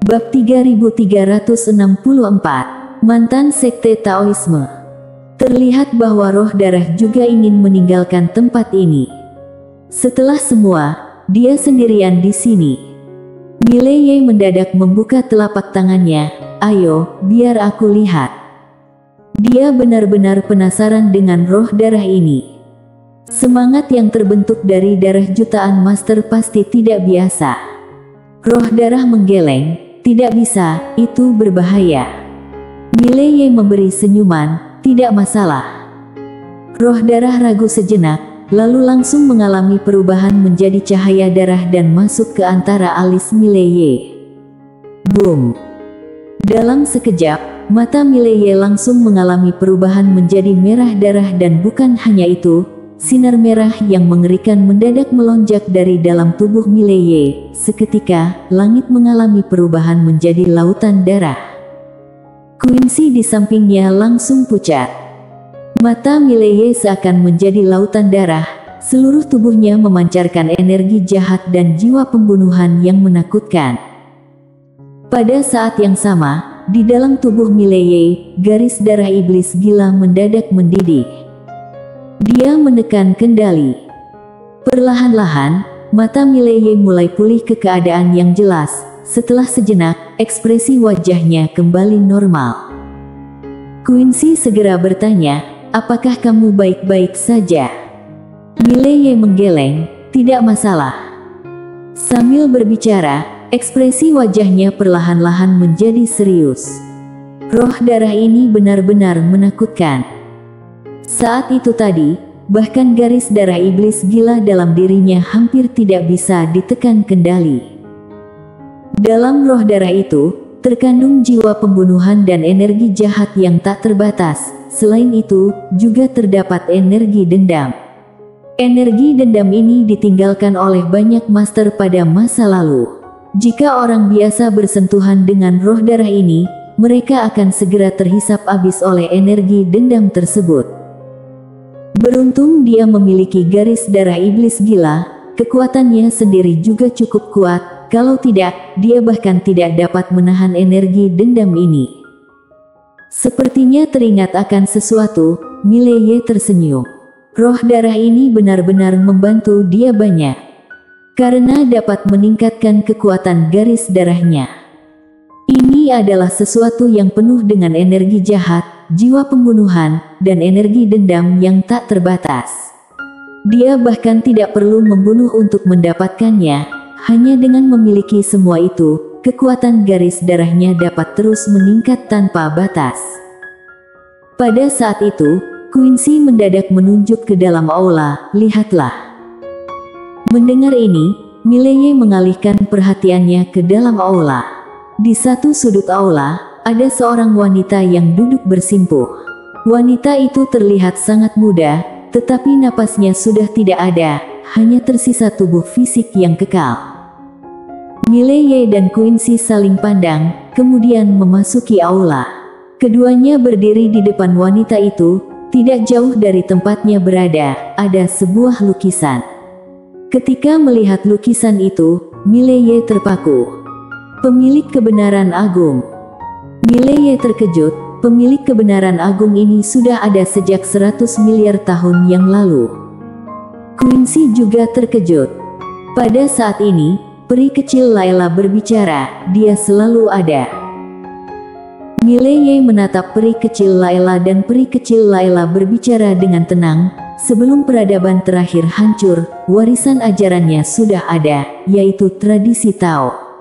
Bab 3364, Mantan Sekte Taoisme. Terlihat bahwa roh darah juga ingin meninggalkan tempat ini. Setelah semua, dia sendirian di sini. Mileye mendadak membuka telapak tangannya. Ayo, biar aku lihat. Dia benar-benar penasaran dengan roh darah ini. Semangat yang terbentuk dari darah jutaan master pasti tidak biasa. Roh darah menggeleng. Tidak bisa, itu berbahaya. Mileye memberi senyuman, tidak masalah. Roh darah ragu sejenak, lalu langsung mengalami perubahan menjadi cahaya darah dan masuk ke antara alis Mileye. Boom! Dalam sekejap, mata Mileye langsung mengalami perubahan menjadi merah darah dan bukan hanya itu, sinar merah yang mengerikan mendadak melonjak dari dalam tubuh Mileye. Seketika, langit mengalami perubahan menjadi lautan darah. Quincy di sampingnya langsung pucat. Mata Mileye seakan menjadi lautan darah, seluruh tubuhnya memancarkan energi jahat dan jiwa pembunuhan yang menakutkan. Pada saat yang sama, di dalam tubuh Mileye, garis darah iblis gila mendadak mendidih. Dia menekan kendali. Perlahan-lahan, mata Mileye mulai pulih ke keadaan yang jelas. Setelah sejenak, ekspresi wajahnya kembali normal. Quincy segera bertanya, apakah kamu baik-baik saja? Mileye menggeleng, tidak masalah. Sambil berbicara, ekspresi wajahnya perlahan-lahan menjadi serius. Roh darah ini benar-benar menakutkan. Saat itu tadi, bahkan garis darah iblis gila dalam dirinya hampir tidak bisa ditekan kendali. Dalam roh darah itu, terkandung jiwa pembunuhan dan energi jahat yang tak terbatas. Selain itu, juga terdapat energi dendam. Energi dendam ini ditinggalkan oleh banyak master pada masa lalu. Jika orang biasa bersentuhan dengan roh darah ini, mereka akan segera terhisap habis oleh energi dendam tersebut. Beruntung dia memiliki garis darah iblis gila, kekuatannya sendiri juga cukup kuat, kalau tidak, dia bahkan tidak dapat menahan energi dendam ini. Sepertinya teringat akan sesuatu, Mileye tersenyum. Roh darah ini benar-benar membantu dia banyak, karena dapat meningkatkan kekuatan garis darahnya. Ini adalah sesuatu yang penuh dengan energi jahat, jiwa pembunuhan, dan energi dendam yang tak terbatas. Dia bahkan tidak perlu membunuh untuk mendapatkannya, hanya dengan memiliki semua itu, kekuatan garis darahnya dapat terus meningkat tanpa batas. Pada saat itu, Quincy mendadak menunjuk ke dalam aula, lihatlah. Mendengar ini, Mileye mengalihkan perhatiannya ke dalam aula. Di satu sudut aula, ada seorang wanita yang duduk bersimpuh. Wanita itu terlihat sangat muda, tetapi napasnya sudah tidak ada, hanya tersisa tubuh fisik yang kekal. Mileye dan Quincy saling pandang, kemudian memasuki aula. Keduanya berdiri di depan wanita itu, tidak jauh dari tempatnya berada, ada sebuah lukisan. Ketika melihat lukisan itu, Mileye terpaku. Pemilik kebenaran agung. Mileye terkejut, pemilik kebenaran agung ini sudah ada sejak 100 miliar tahun yang lalu. Quincy juga terkejut. Pada saat ini, peri kecil Layla berbicara, dia selalu ada. Mileye menatap peri kecil Layla dan peri kecil Layla berbicara dengan tenang. Sebelum peradaban terakhir hancur, warisan ajarannya sudah ada, yaitu tradisi Tao.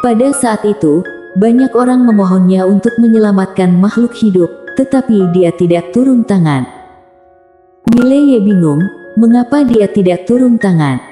Pada saat itu, banyak orang memohonnya untuk menyelamatkan makhluk hidup, tetapi dia tidak turun tangan. Mileye bingung, mengapa dia tidak turun tangan.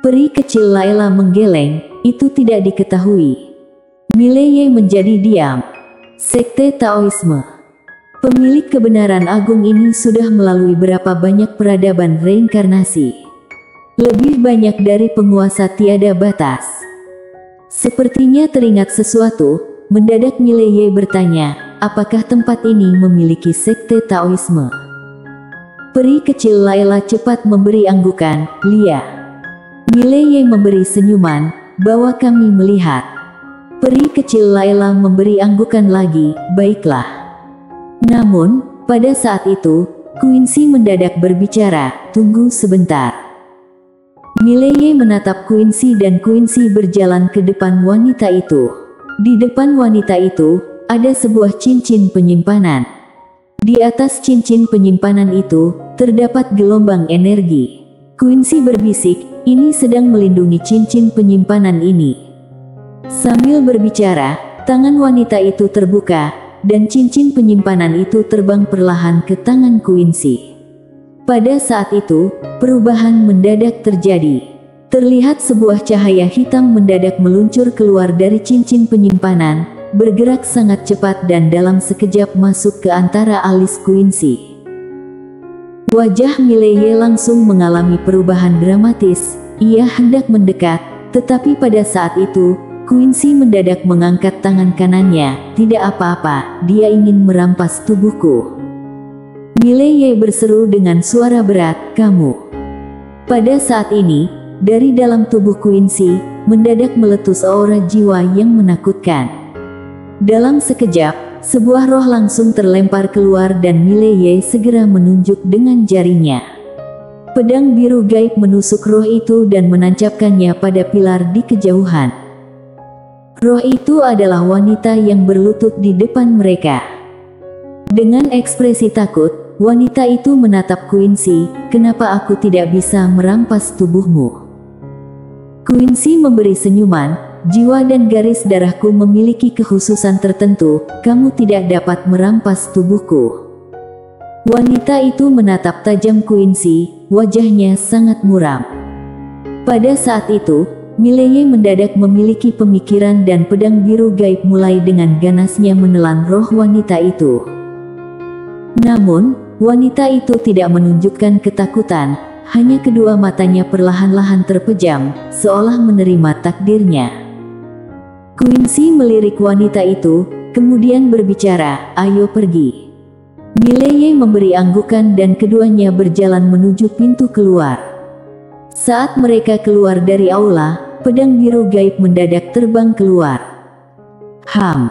Peri kecil Layla menggeleng, itu tidak diketahui. Mileye menjadi diam. Sekte Taoisme. Pemilik kebenaran agung ini sudah melalui berapa banyak peradaban reinkarnasi. Lebih banyak dari penguasa tiada batas. Sepertinya teringat sesuatu, mendadak Mileye bertanya, apakah tempat ini memiliki sekte Taoisme? Peri kecil Layla cepat memberi anggukan, Lia. Mileye memberi senyuman, bahwa kami melihat. Peri kecil Layla memberi anggukan lagi, baiklah. Namun, pada saat itu, Quincy mendadak berbicara, tunggu sebentar. Mileye menatap Quincy dan Quincy berjalan ke depan wanita itu. Di depan wanita itu, ada sebuah cincin penyimpanan. Di atas cincin penyimpanan itu, terdapat gelombang energi. Quincy berbisik, ini sedang melindungi cincin penyimpanan ini. Sambil berbicara, tangan wanita itu terbuka, dan cincin penyimpanan itu terbang perlahan ke tangan Quincy. Pada saat itu, perubahan mendadak terjadi. Terlihat sebuah cahaya hitam mendadak meluncur keluar dari cincin penyimpanan, bergerak sangat cepat dan dalam sekejap masuk ke antara alis Quincy. Wajah Mileye langsung mengalami perubahan dramatis. Ia hendak mendekat, tetapi pada saat itu, Quincy mendadak mengangkat tangan kanannya. Tidak apa-apa, dia ingin merampas tubuhku. Mileye berseru dengan suara berat, kamu. Pada saat ini, dari dalam tubuh Quincy, mendadak meletus aura jiwa yang menakutkan. Dalam sekejap, sebuah roh langsung terlempar keluar dan Mileye segera menunjuk dengan jarinya. Pedang biru gaib menusuk roh itu dan menancapkannya pada pilar di kejauhan. Roh itu adalah wanita yang berlutut di depan mereka. Dengan ekspresi takut, wanita itu menatap Quincy, kenapa aku tidak bisa merampas tubuhmu? Quincy memberi senyuman, jiwa dan garis darahku memiliki kekhususan tertentu, kamu tidak dapat merampas tubuhku. Wanita itu menatap tajam Quincy, wajahnya sangat muram. Pada saat itu, Mileye mendadak memiliki pemikiran dan pedang biru gaib mulai dengan ganasnya menelan roh wanita itu. Namun, wanita itu tidak menunjukkan ketakutan, hanya kedua matanya perlahan-lahan terpejam, seolah menerima takdirnya. Quincy melirik wanita itu, kemudian berbicara, ayo pergi. Mileye memberi anggukan dan keduanya berjalan menuju pintu keluar. Saat mereka keluar dari aula, pedang biru gaib mendadak terbang keluar. Ham!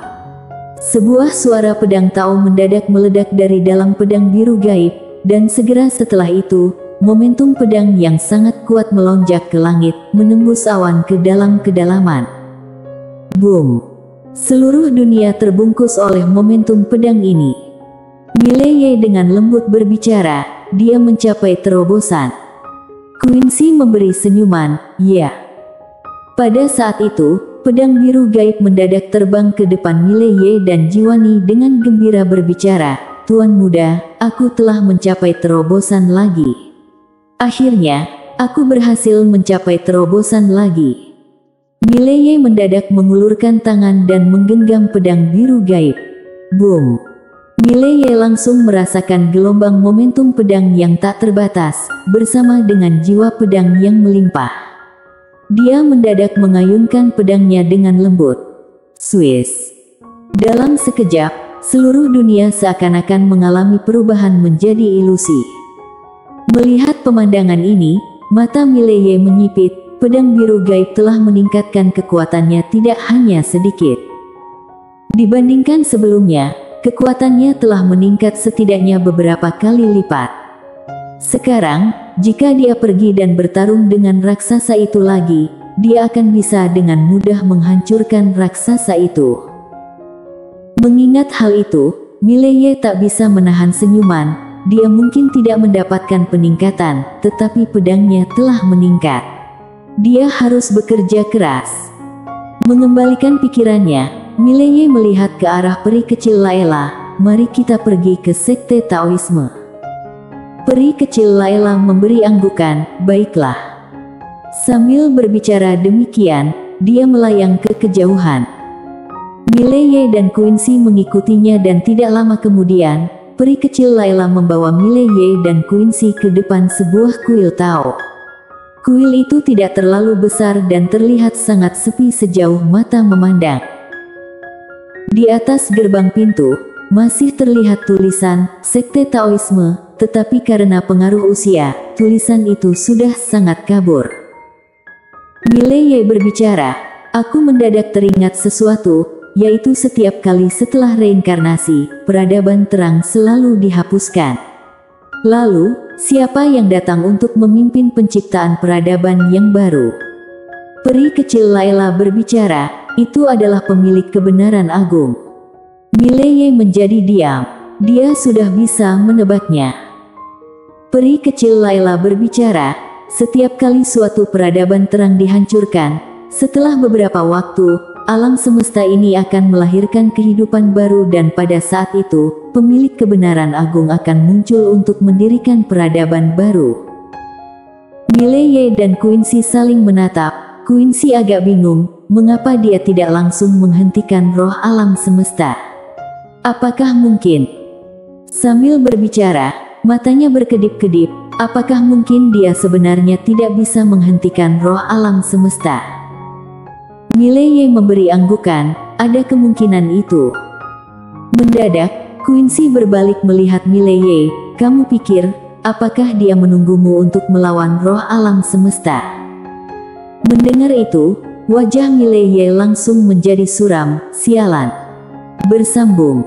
Sebuah suara pedang Tao mendadak meledak dari dalam pedang biru gaib, dan segera setelah itu, momentum pedang yang sangat kuat melonjak ke langit, menembus awan ke dalam kedalaman. Boom! Seluruh dunia terbungkus oleh momentum pedang ini. Mileye dengan lembut berbicara, dia mencapai terobosan. Quincy memberi senyuman, ya. Pada saat itu, pedang biru gaib mendadak terbang ke depan Mileye dan Jiwani dengan gembira berbicara, Tuan muda, aku telah mencapai terobosan lagi. Akhirnya, aku berhasil mencapai terobosan lagi. Mileye mendadak mengulurkan tangan dan menggenggam pedang biru gaib. Boom! Mileye langsung merasakan gelombang momentum pedang yang tak terbatas, bersama dengan jiwa pedang yang melimpah. Dia mendadak mengayunkan pedangnya dengan lembut. Swiss. Dalam sekejap, seluruh dunia seakan-akan mengalami perubahan menjadi ilusi. Melihat pemandangan ini, mata Mileye menyipit, pedang biru gaib telah meningkatkan kekuatannya tidak hanya sedikit. Dibandingkan sebelumnya, kekuatannya telah meningkat setidaknya beberapa kali lipat. Sekarang, jika dia pergi dan bertarung dengan raksasa itu lagi, dia akan bisa dengan mudah menghancurkan raksasa itu. Mengingat hal itu, Mileye tak bisa menahan senyuman. Dia mungkin tidak mendapatkan peningkatan, tetapi pedangnya telah meningkat. Dia harus bekerja keras. Mengembalikan pikirannya, Mileye melihat ke arah peri kecil Layla, mari kita pergi ke sekte Taoisme. Peri kecil Layla memberi anggukan, baiklah. Sambil berbicara demikian, dia melayang ke kejauhan. Mileye dan Quincy mengikutinya dan tidak lama kemudian, peri kecil Layla membawa Mileye dan Quincy ke depan sebuah kuil Tao. Kuil itu tidak terlalu besar dan terlihat sangat sepi sejauh mata memandang. Di atas gerbang pintu, masih terlihat tulisan, Sekte Taoisme, tetapi karena pengaruh usia, tulisan itu sudah sangat kabur. Mileye berbicara, Aku mendadak teringat sesuatu, yaitu setiap kali setelah reinkarnasi, peradaban terang selalu dihapuskan. Lalu, siapa yang datang untuk memimpin penciptaan peradaban yang baru? Peri kecil Layla berbicara, itu adalah pemilik kebenaran agung. Mileye menjadi diam. Dia sudah bisa menebaknya. Peri kecil Layla berbicara, setiap kali suatu peradaban terang dihancurkan, setelah beberapa waktu, alam semesta ini akan melahirkan kehidupan baru dan pada saat itu, pemilik kebenaran agung akan muncul untuk mendirikan peradaban baru. Mileye dan Quincy saling menatap. Quincy agak bingung, mengapa dia tidak langsung menghentikan roh alam semesta. Apakah mungkin? Sambil berbicara, matanya berkedip-kedip, apakah mungkin dia sebenarnya tidak bisa menghentikan roh alam semesta? Mileye memberi anggukan, ada kemungkinan itu. Mendadak, Quincy berbalik melihat Mileye, kamu pikir, apakah dia menunggumu untuk melawan roh alam semesta? Mendengar itu, wajah Mileye langsung menjadi suram, sialan. Bersambung.